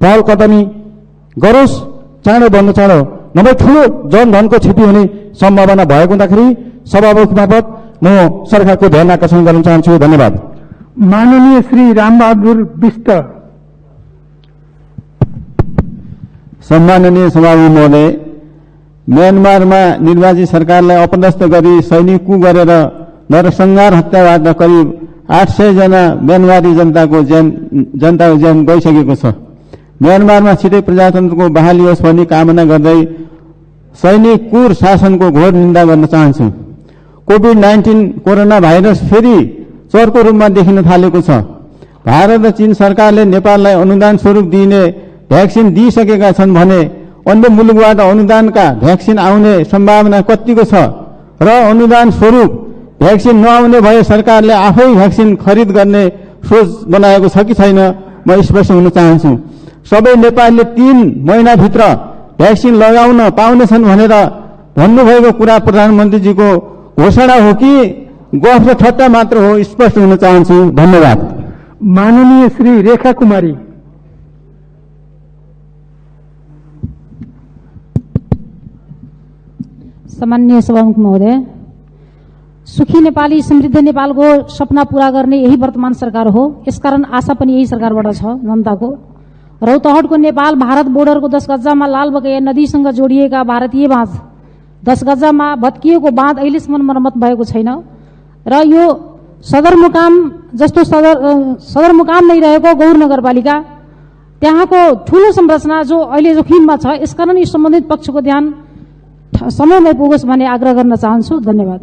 Speaker 4: पहल कदमी गरोस्। चाँडो भन्दा चाँडो, नभए ठूलो जनधनको क्षति हुने सम्भावना भएको हुँदाखेरि सभामुख मार्फत म सरकारको ध्यान आकर्षण गर्न चाहन्छु। धन्यवाद।
Speaker 3: माननीय श्री रामबहादुर विष्ट।
Speaker 9: सम्माननीय सभामुख महोदय,
Speaker 6: म्यानमारमा निर्वाचित सरकारलाई अपदस्थ गरी सैनिक कु गरेर नरसंहार हत्याबाट करिब 800 जना म्यानमारी जनताको ज्यान गइसकेको छ। म्यानमारमा छिटै प्रजातन्त्रको बहाली होस् भनी कामना गर्दै सैनिक कुर शासनको घोर निन्दा गर्न चाहन्छु। कोभिड-19 कोरोना भाइरस फेरि चर्को रूपमा देखिन थालेको छ। भारत र चीन सरकारले नेपाललाई अनुदान स्वरूप दिइने भ्याक्सिन दिइसकेका छन् भने अन्य मुलुकबाट अनुदानका भ्याक्सिन आउने सम्भावना कतिको छ र अनुदान स्वरूप भ्याक्सिन नआउने भए सरकारले आफै भ्याक्सिन खरिद गर्ने सोच बनाएको छ कि छैन म स्पष्ट हुन चाहन्छु। सबै नेपालीले 3 महिनाभित्र भ्याक्सिन लगाउन पाउनेछन् भनेर भन्नुभएको कुरा प्रधानमन्त्रीजीको घोषणा हो कि गफ र ठट्टा मात्र हो, स्पष्ट हुन चाहन्छु। धन्यवाद।
Speaker 3: माननीय श्री रेखा कुमारी।
Speaker 17: सामान्य सभामुख महोदय, सुखी नेपाली समृद्ध नेपालको सपना पूरा गर्ने यही वर्तमान सरकार हो। यसकारण आशा पनि यही सरकारबाट छ जनताको। रौतहटको नेपाल भारत बोर्डरको 10 गजामा लालबगैया नदीसँग जोडिएका भारतीय बाँध 10 गजामा भत्किएको बाँध अहिलेसम्म मर्मत भएको छैन र यो सदरमुकाम जस्तो सदरमुकाम नै रहेको गौर नगरपालिका त्यहाँको ठूलो संरचना जो अहिले जोखिममा छ। यसकारण यो सम्बन्धित पक्षको ध्यान समयमै पुगोस् भन्ने आग्रह गर्न चाहन्छु। धन्यवाद।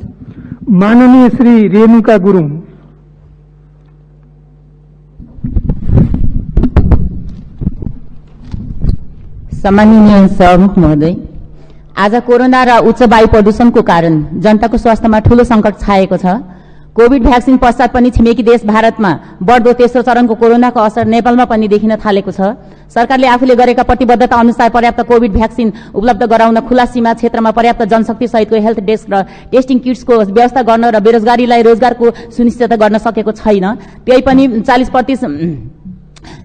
Speaker 3: माननीय श्री रेणुका गुरुङ।
Speaker 18: सम्माननीय सभामुख महोदय, आज कोरोना र उच्च वायु प्रदूषणको कारण जनताको स्वास्थ्यमा ठूलो संकट छाएको छ। कोभिड भ्याक्सिन पश्चात पनि छिमेकी देश भारतमा बढ्दो तेस्रो चरणको कोरोनाको असर नेपालमा पनि देखिन थालेको छ। सरकारले आफूले गरेका प्रतिबद्धता अनुसार पर्याप्त कोभिड भ्याक्सिन उपलब्ध गराउन खुला सीमा क्षेत्रमा पर्याप्त जनशक्ति सहितको हेल्थ डेस्क र टेस्टिङ किट्सको व्यवस्था गर्न र बेरोजगारीलाई रोजगारको सुनिश्चित गर्न सकेको छैन। त्यही पनि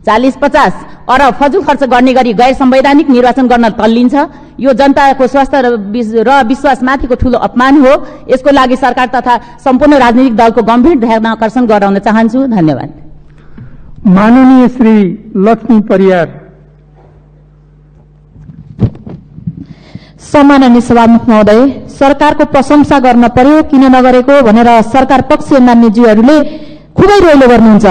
Speaker 18: 40-50 अरब फजुल खर्च गर्ने गरी गैर संवैधानिक निर्वाचन गर्न तल्लिन्छ। यो जनताको स्वास्थ्य र विश्वासमाथिको ठूलो अपमान हो। यसको लागि सरकार तथा सम्पूर्ण राजनीतिक दलको गम्भीर ध्यान आकर्षण गराउन चाहन्छु। धन्यवाद।
Speaker 3: माननीय श्री लक्ष्मी परियार।
Speaker 19: सम्माननीय सभामुख महोदय, सरकारको प्रशंसा गर्न पर्यो किन नगरेको भनेर सरकार पक्षीय मान्यज्यूहरूले खुबै रोइलो गर्नुहुन्छ।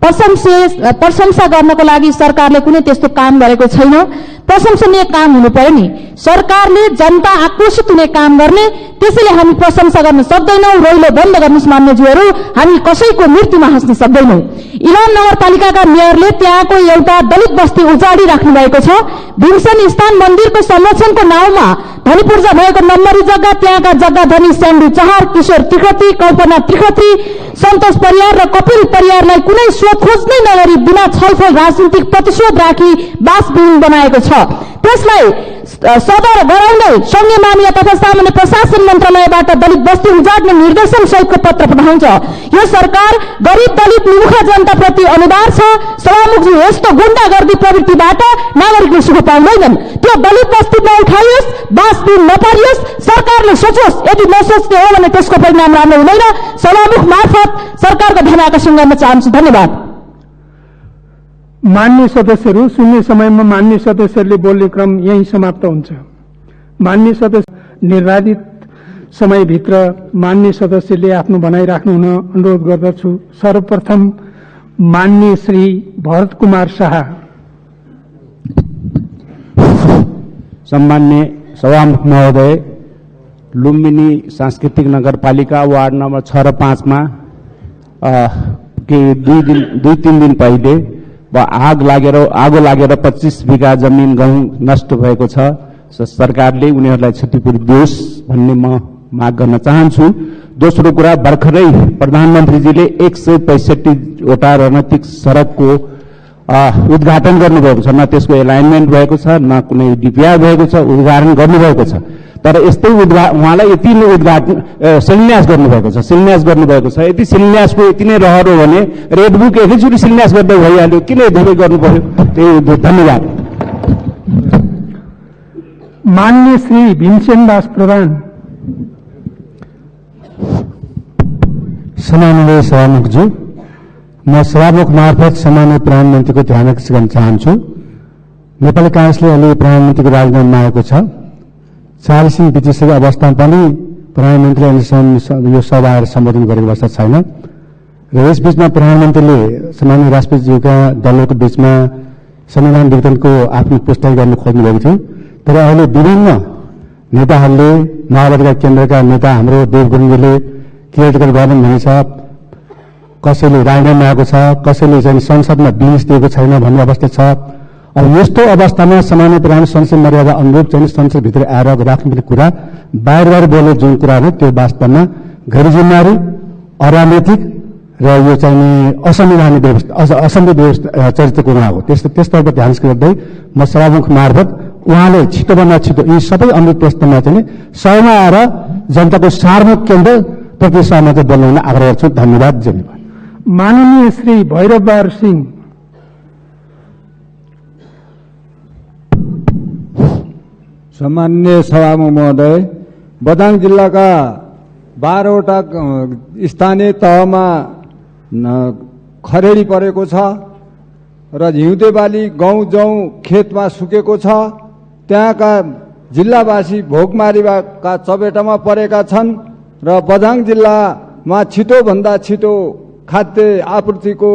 Speaker 19: प्रशंसा गर्नको लागि सरकारले कुनै त्यस्तो काम गरेको छैन। प्रशंसनीय काम हुनु पर्यो नि। सरकारले जनता आक्रोशित हुने काम गर्ने, त्यसैले हामी प्रशंसा गर्न सक्दैनौँ। रोइलो बन्द गर्नुहोस् मान्यज्यूहरू, हामी कसैको मृत्युमा हाँस्न सक्दैनौँ। इलाम नगरपालिकाका मेयरले त्यहाँको एउटा दलित बस्ती उजाडी राख्नु भएको छ। भीमसेन स्थान मन्दिरको संरक्षणको नाउँमा धनीपूर्जा भएको नम्बरी जग्गा, त्यहाँका जग्गा धनी स्यान्डु चहर, किशोर त्रिखत्री, कल्पना त्रिखत्री, सन्तोष परियार र कपिल परियारलाई कुनै स्रोत खोज्नै नगरी बिना छलफल राजनीतिक प्रतिशोध राखी बासविहीन बनाएको छ। त्यसलाई सदर गराउँदै संघीय मामिला तथा सामान्य प्रशासन मन्त्रालयबाट दलित बस्ती उजाड्ने निर्देशन सहितको पत्र पठाउँछ। यो सरकार गरिब दलित मुखा जनताप्रति अनुदार छ। सभामुखजी, यस्तो गुण्डागर्दी प्रवृत्तिबाट नागरिकले सुख पाउँदैनन्। त्यो दलित बस्ती नउठाइयोस्, बासविहीन नपारियोस्। सरकारले सोचोस्, यदि नसोच्ने हो भने त्यसको परिणाम राम्रो हुँदैन। सभामुख मार्फत सरकारको ध्यान आकर्षण गर्न चाहन्छु। धन्यवाद।
Speaker 3: मान्य सदस्यहरू, शून्य समयमा मान्य सदस्यहरूले बोल्ने क्रम यही समाप्त हुन्छ। मान्य सदस्य निर्धारित समयभित्र मान्य सदस्यले आफ्नो भनाइ राख्नु हुन अनुरोध गर्दछु। सर्वप्रथम मान्य श्री भरत कुमार शाह।
Speaker 4: सम्मान्य सभामुख महोदय, लुम्बिनी सांस्कृतिक नगरपालिका वार्ड नम्बर 6 र 5 मा 2-3 दिन पहिले आगो लागेर 25 बिघा जमिन गहुँ नष्ट भएको छ। सरकारले उनीहरूलाई क्षतिपूर्ति दियोस् भन्ने म माग गर्न चाहन्छु। दोस्रो कुरा, भर्खरै प्रधानमन्त्रीजीले 165वटा रणनीतिक सडकको उद्घाटन गर्नुभएको छ। न त्यसको एलाइनमेन्ट भएको छ, न कुनै डिपिआर भएको छ, उद्घाटन गर्नुभएको छ। तर यस्तै उहाँलाई यति नै शिलान्यास गर्नुभएको छ। यति शिलान्यासको यति नै रहर हो भने रेड बुक एकैचोटि शिलान्यास गर्दै भइहाल्यो, किन धेरै गर्नु पर्यो? त्यही धन्यवाद।
Speaker 3: मान्य श्री भीमसेन दास प्रधान।
Speaker 5: सम्माननीय सभामुखज्यू, म सभामुख मार्फत सम्माननीय प्रधानमन्त्रीको ध्यान आकर्षण गर्न चाहन्छु। नेपाली कांग्रेसले अहिले प्रधानमन्त्रीको राजीनामा मागेको छ। 40 दिन बितिसकेको अवस्थामा पनि प्रधानमन्त्री अहिलेसम्म यो सभा आएर सम्बोधन गरेको अवस्था छैन र यस बीचमा प्रधानमन्त्रीले सामान्य राष्ट्रपतिज्यूका दलको बीचमा संविधान विघटनको आफ्नो पुष्टि गर्न खोज्नुभएको थियो तर अहिले विभिन्न नेताहरूले माओवादीका केन्द्रका नेता हाम्रो देव गुरुङले केयरटेकर गभर्मेन्ट भनेछ कसैले राजीनामा आएको छ कसैले चाहिँ संसदमा बिन्स दिएको छैन भन्ने अवस्था छ अब यस्तो अवस्थामा सामान्य प्रधान संसद मर्यादा अनुरूप चाहिँ संसदभित्र आएर राख्नुपर्ने कुरा बाहिर बोल्ने जुन कुरा हो त्यो वास्तवमा गैर जिम्मेवारी अराजनैतिक र यो चाहिँ असंवैधानिक व्यवस्था असंविधानिक व्यवस्था चरित्रको कुरा हो त्यसतर्फ ध्यान गर्दै म सभामुख मार्फत उहाँले छिटोभन्दा छिटो यी सबै अनुरोध प्रश्नमा चाहिँ सभामा आएर जनताको सार्वजनिक केन्द्र प्रतिनिधिसभामा चाहिँ बोल्न आग्रह गर्छु धन्यवाद धन्यवाद
Speaker 3: माननीय श्री भैरव बहादुर सिंह
Speaker 6: सम्माननीय सभामुख महोदय बझाङ जिल्लाका 12वटा स्थानीय तहमा खरेडी परेको छ र हिउँदे बाली गहुँ जौँ खेतमा सुकेको छ त्यहाँका जिल्लावासी भोकमारीका चपेटामा परेका छन् र बझाङ जिल्लामा छिटोभन्दा छिटो खाद्य आपूर्तिको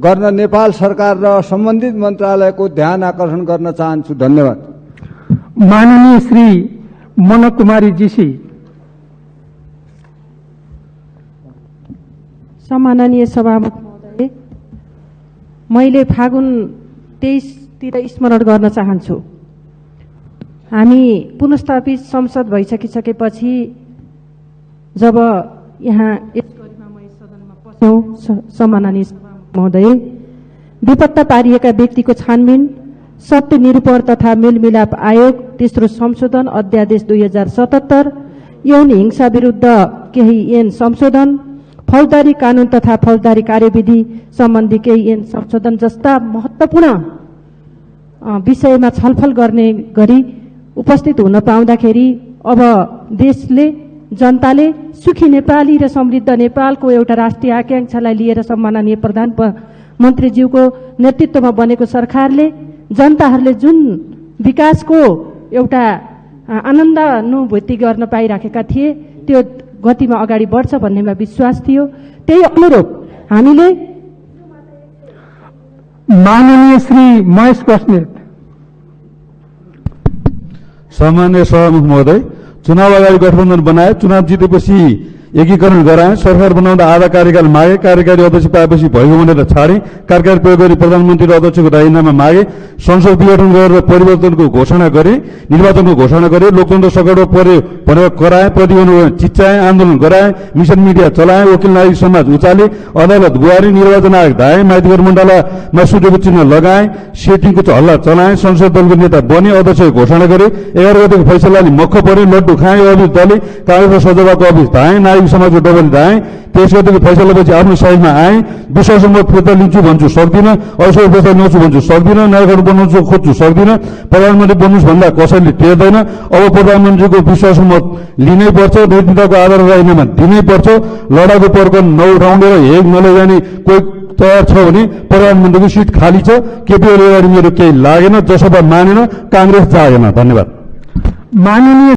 Speaker 6: गर्न नेपाल सरकार र सम्बन्धित मन्त्रालयको ध्यान आकर्षण गर्न चाहन्छु धन्यवाद
Speaker 3: माननीय श्री मनोज कुमारी जीसी
Speaker 7: सम्माननीय सभामुख महोदय मैले फागुन 23 स्मरण गर्न चाहन्छु हामी पुनस्थापित संसद भइसकिसकेपछि जब यहाँ यस गरिमामय सदनमा पस्यौं सम्माननीय सभामुख महोदय बेपत्ता पारिएका व्यक्तिको छानबिन सत्य निरूपण तथा मेलमिलाप आयोग तेस्रो संशोधन अध्यादेश 2077 यौन हिंसा विरुद्ध केही ऐन संशोधन फौजदारी कानून तथा फौजदारी कार्यविधि सम्बन्धी केही ऐन संशोधन जस्ता महत्त्वपूर्ण विषयमा छलफल गर्ने गरी उपस्थित हुन पाउँदाखेरि अब देशले जनताले सुखी नेपाली र समृद्ध नेपालको एउटा राष्ट्रिय आकांक्षालाई लिएर सम्माननीय प्रधानमन्त्रीज्यूको नेतृत्वमा बनेको सरकारले जनताहरूले जुन विकासको एउटा आनन्दानुभूति गर्न पाइराखेका थिए त्यो गतिमा अगाडि बढ्छ भन्नेमा विश्वास थियो त्यही अनुरूप हामीले
Speaker 3: माननीय श्री महेश बस्नेत
Speaker 2: सामान्य सभामुख महोदय चुनाव अगाडि गठबन्धन बनाए चुनाव जितेपछि एकीकरण गराए सरकार बनाउँदा आधा कार्यकाल मागे कार्यकारी अध्यक्ष पाएपछि भएको भनेर छाडे कार्यकारी प्रयोग गरी प्रधानमन्त्री र अध्यक्षको राजीनामा मागे संसद विघटन गरेर परिवर्तनको घोषणा गरे निर्वाचनको घोषणा गरे लोकतन्त्र सङ्कटमा पर्यो भनेर कराए प्रतिबन्ध चिच्चाए आन्दोलन गराए मिशन मिडिया चलाए वकिल नागरिक समाज उचाले अदालत गुहारे निर्वाचन आयोग धाए माइतीघर मण्डलामा सूर्यको चिन्ह लगाए सेटिङको हल्ला चलाए संसद दलको नेता बने अध्यक्षको घोषणा गरे 11 गतेको फैसलाले मक्ख परे लड्डु खाए अभिज दले काङ्ग्रेस र सजवाको अभिज धाए नागरिक समाजको डबल धाए 23 गतेको फैसलापछि आफ्नो साइडमा आए विश्वासमत फिर्ता लिन्छु भन्छु सक्दिनँ ऐश्वर्य फिर्ता ल्याउँछु भन्छु सक्दिनँ नागरिक बनाउँछु खोज्छु सक्दिनँ प्रधानमन्त्री बन्नुहोस् भन्दा कसैले टेर्दैन अब प्रधानमन्त्रीको विश्वासमत लिनै पर्छ नेतृत्वको आधार राजीनामा दिनै पर्छ लडाकु पर्क 9 राउन्डेर हेग नलैजाने कोही तयार छ भने प्रधानमन्त्रीको सिट खाली छ केपी ओली अगाडि मेरो केही लागेन जसपा मानेन काङ्ग्रेस जागेन धन्यवाद
Speaker 3: माननीय